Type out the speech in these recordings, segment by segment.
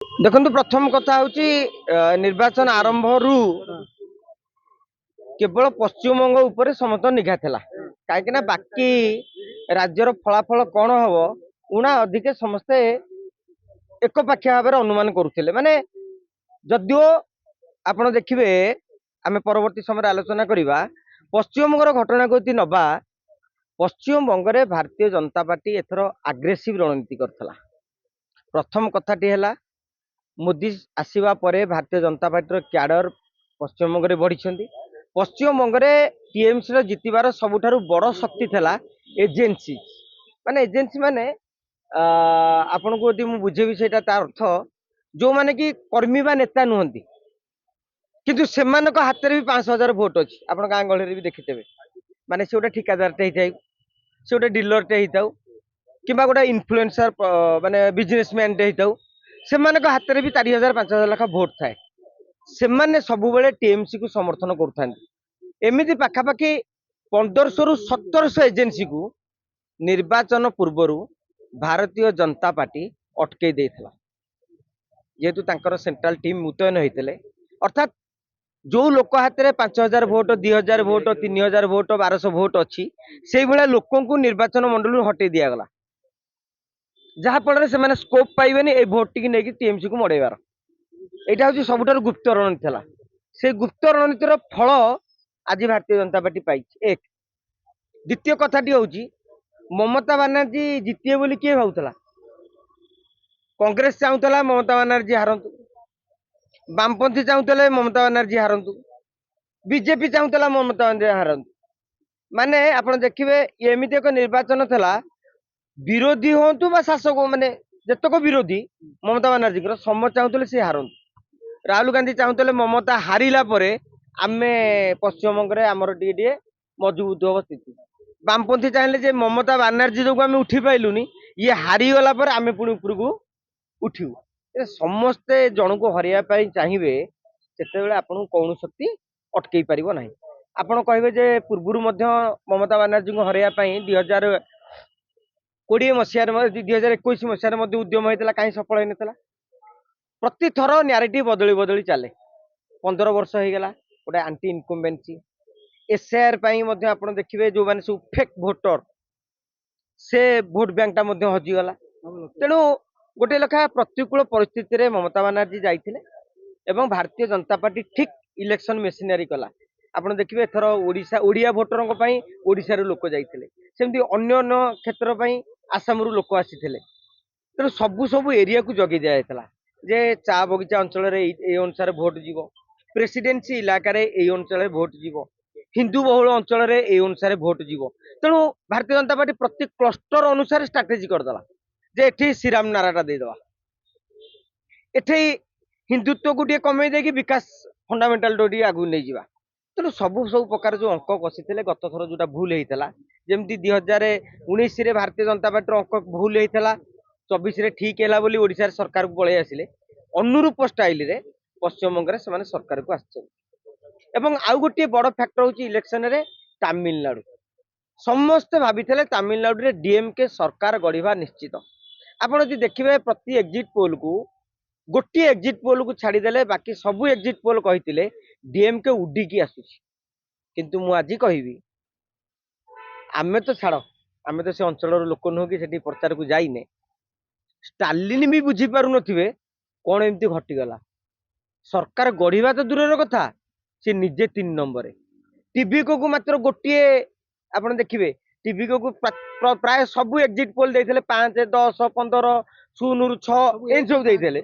देखो प्रथम कथा हूँ निर्वाचन आरंभ रु केवल पश्चिमबंग उपर समस्त निघा था कहीं बाकी राज्यर फलाफल कौन हम उना अधिक समस्ते एक पाखिया भाव अनुमान करुले माने जदिओ आपण देखिए आम परवर्ती समय आलोचना करवा पश्चिमबंगर घटना को नवा पश्चिमबंग में भारतीय जनता पार्टी एथर आग्रेसिव रणनीति करथला। प्रथम कथाटी है मोदी आसवा पर भारतीय जनता पार्टी क्याडर पश्चिमबंग में बढ़ी पश्चिमबंग में टीएमसी जितबार सबुठारु बड़ शक्ति था एजेन्सी माने एजेन्सी माने आपण को यदि बुझेबी से अर्थ जो माने कि कर्मी बा नेता नुहति किंतु सेमानक हाथ में भी 5,000 भोट अच्छी आप गाँ गहली भी देखिथे माने से गोटे ठिकादारटे होता से गोटे डिलरटे होता कि गोटे इनफ्लुएंसर माने बिजनेसमैन होता से हाथ में भी 4,000 5,000 लाख भोट थाए से सब टीएमसी को समर्थन करमती पाखापाखि 1500 रु 1700 एजेन्सी को निर्वाचन पूर्वर भारतीय जनता पार्टी अटकई देता जेहेतु तांकर सेंट्रल टीम मुतयन होते अर्थात जो लोक हाथ में 5,000 भोट 2,000 भोट 3,000 भोट 1,200 भोट अच्छी से भाया लोक निर्वाचन मंडल हटई दिगला जहाँफल से स्कोप पाइबेनि ए भोट टी नहीं टीएमसी को मड़ेबार यहाँ हूँ सबुठ गुप्त रणनीति था से गुप्त रणनीतिर फल आज भारतीय जनता पार्टी पाई एक द्वितीय कथाटी हूँ ममता बानार्जी जितिए बोली किए भावुला कांग्रेस चाहूला ममता बानार्जी हारतु वामपंथी चाहूले ममता बानार्जी हारतु बीजेपी चाहूला ममता बानार्जी हारतु माने आप देखिए एमती एक निर्वाचन था विरोधी हूँ शासक माने जतक विरोधी ममता बानार्जी समस्त चाहूले सी हारतु राहुल गांधी चाहूले ममता हारिला परे आमे पश्चिमबंग में आमर टे मजबूत हम स्थिति वामपंथी चाहिए ममता बानार्जी जो आम उठी पाइलुनी ये हारीगला आम पुणी उपरकू उठू समस्ते जन को हरवा चाहिए से आपन कौन शक्ति अटकई पार ना आपड़ कहे पूर्वर ममता बानार्जी को हरवाई 2020 मसीह 2021 मसीह उद्यम होता कहीं सफल होता प्रति थर न्यारेटिव बदली बदली चले 15 वर्ष हो गला गोटे आंटी इनकम्बेन्सी एसआर आप देखिए जो मैंने सब फेक भोटर से भोट बैंक टा हजिगला तेणु गोटे लेखा प्रतिकूल परिस्थिति ममता बानार्जी जाइए एवं भारतीय जनता पार्टी ठीक इलेक्शन मेसिनरी कला आप देखिए एथर ओडिया भोटर ओडिशा लोक जाते सेमती अन्य क्षेत्र आसाम लोक आसी तेणु सबू सबू एरिया को जगी दिखाई जे चा बगीचा अंचल अनुसार भोट जीव प्रेसिडेंसी इलाकार अंचल भोट जीव हिंदू बहुल अंचल अनुसार भोट जीव तेणु भारतीय जनता पार्टी प्रति क्लस्टर अनुसार स्ट्राटेजी करदेला जे एठी श्रीराम नाराटा देदेवा एठी हिंदुत्व को कमे देकी विकास फंडामेंटाल आगू नहीं जावा तेणु सबू सब प्रकार जो अंक कषि गत थर जो भूल होता जमी 2019 भारतीय जनता पार्टी अंक भूल होता 24 ठीक है बोली ओडिशा सरकार को पलि आसिले अनुरूप स्टाइल रे पश्चिमबंग से सरकार को आसुँ आउ गोटे बड़ फैक्टर हूँ इलेक्शन रे तमिलनाडु समस्ते भाभी तमिलनाडु रे डीएमके सरकार गढ़ा निश्चित आपड़ जो देखिए प्रति एग्जिट पोल को गोटे एग्जिट पोल को छाड़देले बाकी सबू एग्जिट पोल कहते डीएमके उडिकी आसुची किंतु मु आज कहबी आमे तो छाड़ आमे तो से अंचल लोक नुह कि प्रचार को जाइने स्टालिन भी बुझी पारु नथिबे कौन एमती घटीगला सरकार गढ़ा तो दूर कथा सी निजे 3 नंबर टीवी को मात्र गोटे आप देखिए टीवी को प्राय सबू एग्जिट पोल देते 5 10 15 0 रु 6 एन सब देते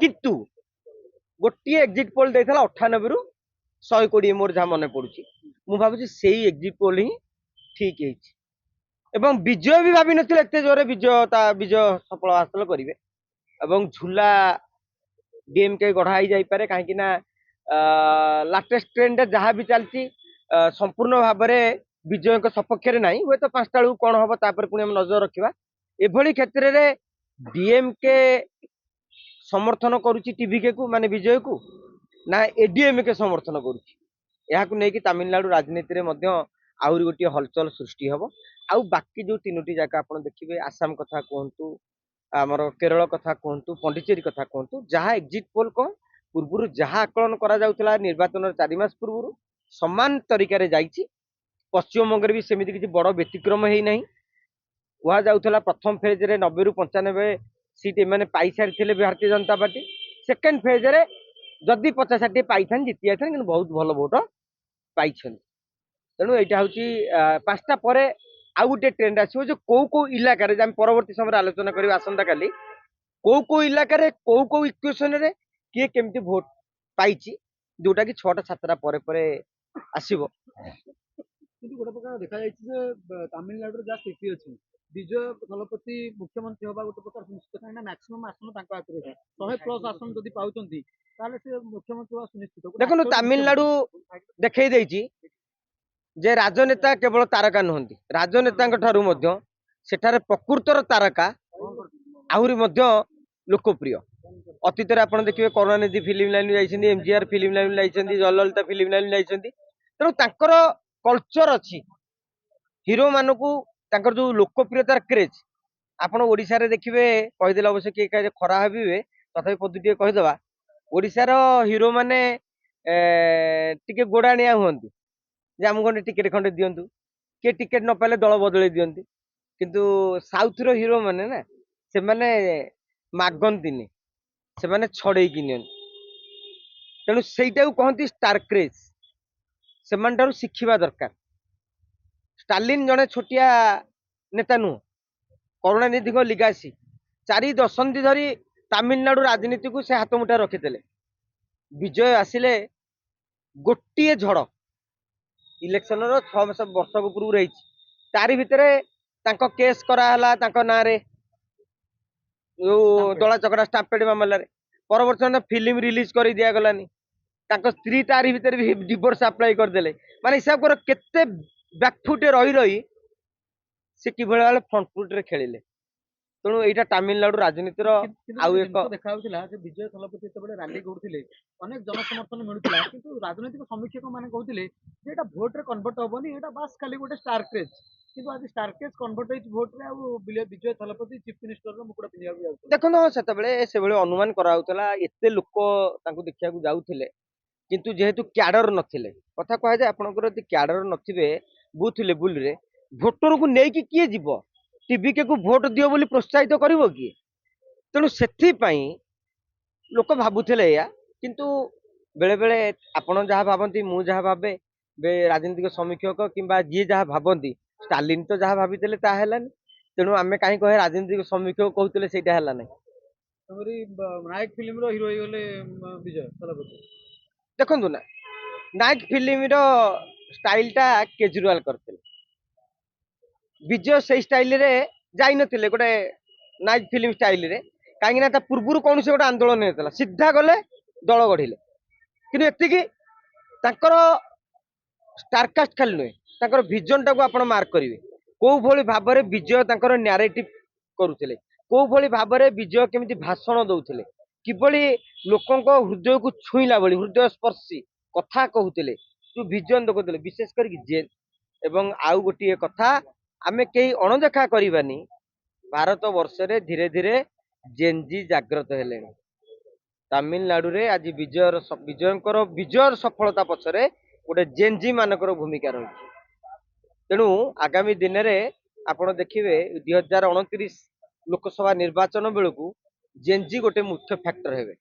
किंतु गोटे एग्जिट पोल देता 98 रु 120 मोर जहाँ मन पड़ुची मु भावुची से एग्जिट पोल ही ठीक है एवं विजय भी भावी नथिले एते जोरे विजय सफल हासिल करेंगे एवं झूला डीएमके गढ़ाई जापे कहीं लाटेस्ट ट्रेंड जहाँ भी चलती संपूर्ण भाव में विजय सपक्ष ना हे तो 5टा बेलू कौन हम तापर पुणी नजर रखा एभली क्षेत्र में डीएमके समर्थन करुच्ची टीवीके को माने विजय को ना एडीएमके समर्थन करुच्ची तमिलनाडु राजनीति में आहरी गोटे हलचल सृष्टि हम आउ बाकी जो 3टी जगह आप देखिए आसाम कथा कहतु ଆମର କେରଳ କଥା କୁହନ୍ତୁ, ପଣ୍ଡିଚେରୀ କଥା କୁହନ୍ତୁ, ଯାହା ଏକ୍ଜିଟ୍ ପୋଲ୍ କଣ ପୂର୍ବରୁ ଯାହା ଆକଳନ କରାଯାଉଥିଲା ନିର୍ବାଚନର 4 ମାସ ପୂର୍ବରୁ ସମାନ ତରିକାରେ ଯାଇଛି। ପଶ୍ଚିମବଙ୍ଗରେ ବି ସେମିତି କିଛି ବଡ ବ୍ୟତିକ୍ରମ ହେଇନାହିଁ। କୁହାଯାଉଥିଲା ପ୍ରଥମ ଫେଜରେ 90 ରୁ 95 ସିଟ୍ ଏମାନେ ପାଇସାରିଥିଲେ ଭାରତୀୟ ଜନତା ପାର୍ଟି। ସେକେଣ୍ଡ ଫେଜରେ ଯଦି 50-60 ପାଇଥାନ୍ତି ଜିତି ଯାଇଥାନ୍ତି, କିନ୍ତୁ ବହୁତ ଭଲ ଭୋଟ ପାଇଛନ୍ତି। ତେଣୁ ଏଇଟା ହଉଛି 5ଟା ପରେ ଆଉ ଗୋଟେ ଟ୍ରେଣ୍ଡ ଆସିବ ଯେ କୋଉ କୋଉ ଇଲାକାରେ, ଆମେ ପରବର୍ତ୍ତୀ ସମୟରେ ଆଲୋଚନା କରିବା ଆସନ୍ତା କାଲି, କୋଉ କୋଉ ଇଲାକାରେ କୋଉ କୋଉ ଇକ୍ୱେସନରେ କିଏ କେମିତି ଭୋଟ ପାଇଛି, ଯୋଉଟା କି 6ଟା 7ଟା ପରେ ପରେ ଆସିବ। କିନ୍ତୁ ଗୋଟେ ପ୍ରକାର ଦେଖାଯାଇଛି ଯେ ତାମିଲନାଡୁରେ ଯାହା ସ୍ଥିତି ଅଛି, ବିଜୟ ଥଲପତି ମୁଖ୍ୟମନ୍ତ୍ରୀ ହବା ଗୋଟେ ପ୍ରକାର ସୁନିଶ୍ଚିତ, କାହିଁକିନା ମ୍ୟାକ୍ସିମମ୍ ଆସନ ତାଙ୍କ ହାତରେ 100+ ଆସନ ଯଦି ପାଉଛନ୍ତି ତାହେଲେ ସେ ମୁଖ୍ୟମନ୍ତ୍ରୀ ହବା ସୁନିଶ୍ଚିତ। ଦେଖନ୍ତୁ ତାମିଲନାଡୁ ଦେଖେଇ ଦେଇଛି ଯେ ରାଜନେତା କେବଳ ତାରକା ନୁହନ୍ତି, ରାଜନେତାଙ୍କ ଠାରୁ ମଧ୍ୟ ସେଠାରେ ପ୍ରକୃତର ତାରକା ଆହୁରି ମଧ୍ୟ ଲୋକପ୍ରିୟ। ଅତୀତରେ ଆପଣ ଦେଖିବେ କରୁଣାନିଧି ଫିଲ୍ମ ଲାଇନ୍ ଯାଇଛନ୍ତି, MGR ଫିଲ୍ମ ଲାଇନ୍ ଯାଇଛନ୍ତି, ଜୟଲଳିତା ଫିଲ୍ମ ଲାଇନ୍ ଯାଇଛନ୍ତି। ତେଣୁ ତାଙ୍କର କଲଚର ଅଛି, ହିରୋ ମାନଙ୍କୁ ତାଙ୍କର ଯୋଉ ଲୋକପ୍ରିୟତାର କ୍ରେଜ। ଆପଣ ଓଡିଶାରେ ଦେଖିବେ, କହିଦେଲେ ଅବଶ୍ୟ କିଏ କାଳେ ଖରା ଭାବିବେ, ତଥାପି ପଦୁ ଟିକେ କହିଦବା। ଓଡିଶାର ହିରୋ ମାନେ ଟିକେ ଗୋଡାଣିଆ ହୁଅନ୍ତି ଯେ ଆମକୁ ଖଣ୍ଡେ ଟିକେଟ ଖଣ୍ଡେ ଦିଅନ୍ତୁ, କିଏ ଟିକେଟ ନ ପାଇଲେ ଦଳ ବଦଳେଇ ଦିଅନ୍ତି। କିନ୍ତୁ ସାଉଥର ହିରୋ ମାନେ ନା, ସେମାନେ ମାଗନ୍ତିନି, ସେମାନେ ଛଡେଇକି ନିଅନ୍ତି। ତେଣୁ ସେଇଟାକୁ କହନ୍ତି ଷ୍ଟାର କ୍ରେଜ। ସେମାନେ ଠାରୁ ଶିଖିବା ଦରକାର। ଷ୍ଟାଲିନ ଜଣେ ଛୋଟିଆ ନେତା ନୁହଁ, କରୁଣାନିଧିଙ୍କ ଲିଗାସି 4 ଦଶନ୍ଧି ଧରି ତାମିଲନାଡୁ ରାଜନୀତିକୁ ସେ ହାତ ମୁଠାରେ ରଖିଥିଲେ। ବିଜୟ ଆସିଲେ ଗୋଟିଏ ଝଡ଼ ଇଲେକ୍ସନର 6 ବର୍ଷ ପୂର୍ବରୁ ରହିଛି, ତାରି ଭିତରେ ତାଙ୍କ କେସ୍ କରାହେଲା ତାଙ୍କ ନାଁରେ, ଯୋଉ ଦଳା ଚକଟା ଷ୍ଟାମ୍ପେଡ ମାମଲାରେ। ପରବର୍ତ୍ତୀ ଫିଲ୍ମ ରିଲିଜ କରି ଦିଆଗଲାନି, ତାଙ୍କ ସ୍ତ୍ରୀ ତାରି ଭିତରେ ବି ଡିଭୋର୍ସ ଆପ୍ଲାଏ କରିଦେଲେ। ମାନେ ହିସାବ କର କେତେ ବ୍ୟାକଫୁଟ ରହି ରହି ସେ କିଭଳି ଭାବେ ଫ୍ରଣ୍ଟ ଫୁଟରେ ଖେଳିଲେ। ତେଣୁ ଏଇଟା ତାମିଲନାଡୁ ରାଜନୀତିର ଆଉ ଏକ ଦେଖାଯାଉଥିଲା ଯେ ବିଜୟ ଥଲପତି ଯେତେବେଳେ ରାଲି କରୁଥିଲେ ଅନେକ ଜନସମର୍ଥନ ମିଳୁଥିଲା, କିନ୍ତୁ ରାଜନୈତିକ ସମୀକ୍ଷକ ମାନେ କହୁଥିଲେ ଯେ ଏଟା ଭୋଟରେ କନଭର୍ଟ ହବନି, ଏଟା ବାସ୍ ଖାଲି ଗୋଟେ ଷ୍ଟାର କ୍ରେଜ। କିନ୍ତୁ ଆଜି ଷ୍ଟାର କ୍ରେଜ କନଭର୍ଟ ହେଇଛି ଭୋଟରେ, ଆଉ ବିଜୟ ଥଲପତି ଚିଫ ମିନିଷ୍ଟରର ମୁକୁଟ ପିନ୍ଧିବାକୁ ଯାଉଥିଲେ। ଦେଖନ୍ତୁ, ସେତେବେଳେ ସେଭଳି ଅନୁମାନ କରାଯାଉଥିଲା, ଏତେ ଲୋକ ତାଙ୍କୁ ଦେଖିବାକୁ ଯାଉଥିଲେ, କିନ୍ତୁ ଯେହେତୁ କ୍ୟାଡର ନଥିଲେ, କଥା କୁହାଯାଏ ଆପଣଙ୍କର ଯଦି କ୍ୟାଡର ନଥିବେ ବୁଥ ଲେବୁଲରେ, ଭୋଟରକୁ ନେଇକି କିଏ ଯିବ? ଟିଭିକେ କୁ ଭୋଟ ଦିଅ ବୋଲି ପ୍ରୋତ୍ସାହିତ କରିବ କିଏ? ତେଣୁ ସେଥିପାଇଁ ଲୋକ ଭାବୁଥିଲେ ଏଇଆ। କିନ୍ତୁ ବେଳେ ବେଳେ ଆପଣ ଯାହା ଭାବନ୍ତି, ମୁଁ ଯାହା ଭାବେ, ରାଜନୈତିକ ସମୀକ୍ଷକ କିମ୍ବା ଯିଏ ଯାହା ଭାବନ୍ତି, ଷ୍ଟାଲିନ ତ ଯାହା ଭାବିଥିଲେ ତାହା ହେଲାନି। ତେଣୁ ଆମେ କାହିଁ କହେ ରାଜନୈତିକ ସମୀକ୍ଷକ କହୁଥିଲେ ସେଇଟା ହେଲା ନାହିଁ। ନାୟକ ଫିଲ୍ମର ହିରୋ ହେଇଗଲେ ବିଜୟ ଥଲପତି। ଦେଖନ୍ତୁ ନା, ନାୟକ ଫିଲ୍ମର ଷ୍ଟାଇଲଟା କେଜରିୱାଲ କରିଥିଲେ, ବିଜୟ ସେଇ ଷ୍ଟାଇଲରେ ଯାଇନଥିଲେ ଗୋଟେ ନାଇଟ୍ ଫିଲ୍ମ ଷ୍ଟାଇଲରେ। କାହିଁକି ନା ତା ପୂର୍ବରୁ କୌଣସି ଗୋଟେ ଆନ୍ଦୋଳନ ହେଇଥିଲା, ସିଧା ଗଲେ ଦଳ ଗଢିଲେ। କିନ୍ତୁ ଏତିକି ତାଙ୍କର ଷ୍ଟାରକାଷ୍ଟ ଖାଲି ନୁହେଁ, ତାଙ୍କର ଭିଜନଟାକୁ ଆପଣ ମାର୍କ କରିବେ, କୋଉ ଭଳି ଭାବରେ ବିଜୟ ତାଙ୍କର ନ୍ୟାରେଟିଭ କରୁଥିଲେ, କୋଉ ଭଳି ଭାବରେ ବିଜୟ କେମିତି ଭାଷଣ ଦଉଥିଲେ, କିଭଳି ଲୋକଙ୍କ ହୃଦୟକୁ ଛୁଇଁଲା ଭଳି ହୃଦୟ ସ୍ପର୍ଶୀ କଥା କହୁଥିଲେ, ଯୋଉ ଭିଜନ ଦେଖୁଥିଲେ। ବିଶେଷ କରିକି ଜେନ୍ ଏବଂ ଆଉ ଗୋଟିଏ କଥା ଆମେ କେହି ଅଣଦେଖା କରିବାନି, ଭାରତ ବର୍ଷରେ ଧୀରେ ଧୀରେ ଜେନ୍ଜି ଜାଗ୍ରତ ହେଲେଣି। ତାମିଲନାଡୁରେ ଆଜି ବିଜୟର ସଫଳତା ପଛରେ ଗୋଟେ ଜେନ୍ଜି ମାନଙ୍କର ଭୂମିକା ରହିଛି। ତେଣୁ ଆଗାମୀ ଦିନରେ ଆପଣ ଦେଖିବେ 2029 ଲୋକସଭା ନିର୍ବାଚନ ବେଳକୁ ଜେନ୍ଜି ଗୋଟେ ମୁଖ୍ୟ ଫ୍ୟାକ୍ଟର ହେବେ।